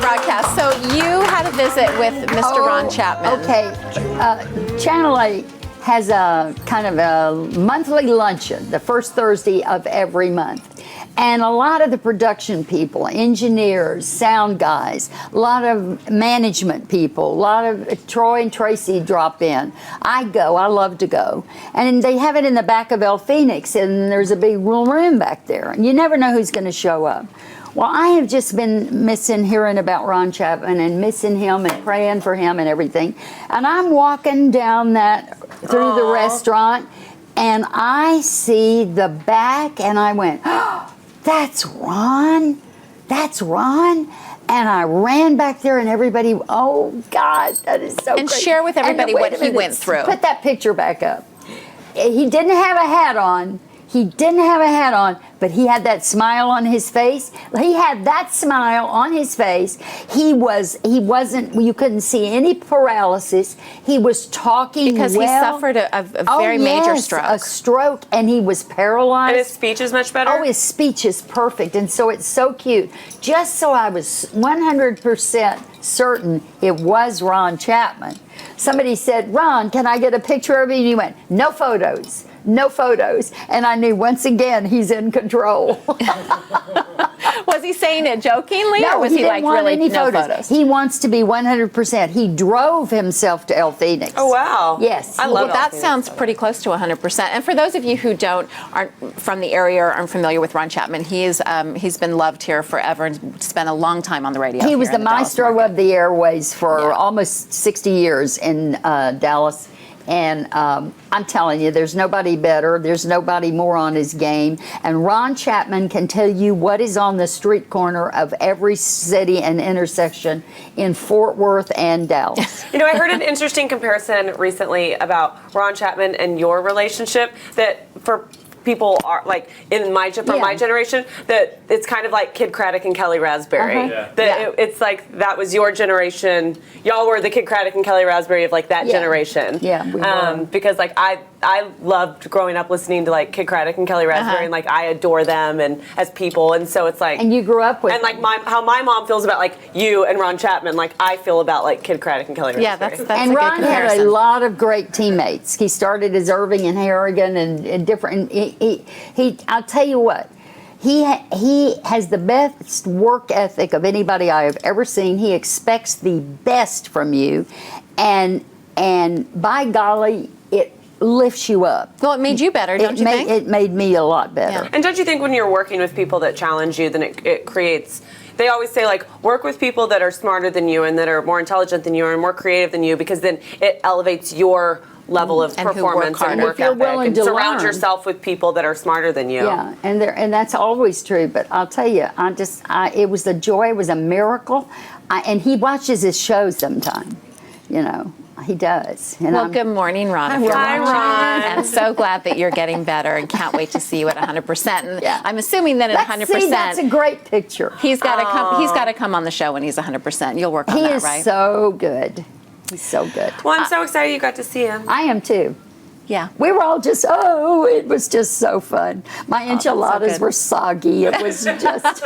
broadcast. So you had a visit with Mr. Ron Chapman. Okay. Channel 8 has a kind of a monthly luncheon, the first Thursday of every month. And a lot of the production people, engineers, sound guys, a lot of management people, a lot of Troy and Tracy drop in. I go, I love to go. And they have it in the back of El Phoenix, and there's a big room back there. And you never know who's going to show up. Well, I have just been missing hearing about Ron Chapman and missing him and praying for him and everything. And I'm walking down through the restaurant, and I see the back, and I went, oh, that's Ron. That's Ron. And I ran back there, and everybody, oh, God, that is so great. And share with everybody what he went through. Put that picture back up. He didn't have a hat on. He didn't have a hat on, but he had that smile on his face. He had that smile on his face. He wasn't, you couldn't see any paralysis. He was talking because he suffered a very major stroke. A stroke, and he was paralyzed. And his speech is much better? Oh, his speech is perfect, and so it's so cute. Just so I was 100% certain it was Ron Chapman. Somebody said, Ron, can I get a picture of you? And he went, no photos. No photos. And I knew once again he's in control. Was he saying it jokingly, no, or was he like really no photos? He wants to be 100%. He drove himself to El Phoenix. Oh, wow. Yes. I love that. Sounds pretty close to 100%. And for those of you who aren't from the area or aren't familiar with Ron Chapman, he's been loved here forever and spent a long time on the radio. He was the maestro of the airways for almost 60 years in Dallas. And I'm telling you, there's nobody better. There's nobody more on his game. And Ron Chapman can tell you what is on the street corner of every city and intersection in Fort Worth and Dallas. You know, I heard an interesting comparison recently about Ron Chapman and your relationship, that for people are like from my generation, that it's kind of like Kid Craddock and Kelly Raspberry. It's like that was your generation. Y'all were the Kid Craddock and Kelly Raspberry of like that generation. Yeah, we were. Because like I loved growing up listening to like Kid Craddock and Kelly Raspberry, and like I adore them and as people, and so it's like. And you grew up with. And like how my mom feels about like you and Ron Chapman, like I feel about like Kid Craddock and Kelly Raspberry. Yeah, that's and a Ron good comparison. had a lot of great teammates. He started as Irving and Harrigan and different. I'll tell you what. He has the best work ethic of anybody I have ever seen. He expects the best from you, and by golly, it lifts you up. Well, it made you better, don't you think? It made me a lot better. Yeah. And don't you think when you're working with people that challenge you, then it creates. They always say, like, work with people that are smarter than you and that are more intelligent than you and more creative than you, because then it elevates your level of performance and work ethic. And surround yourself with people that are smarter than you. Yeah, and that's always true. But I'll tell you, it was a joy. It was a miracle. And he watches his show sometime. You know, he does. And well, good morning, Ron. Hi, Ron. And so glad that you're getting better, and can't wait to see you at 100%. And I'm assuming that at 100%. See, that's a great picture. He's got to come. He's got to come on the show when he's 100%. You'll work on that, right? He is so good. He's so good. Well, I'm so excited you got to see him. I am too. Yeah. We were all just, it was just so fun. My enchiladas were soggy. It was just.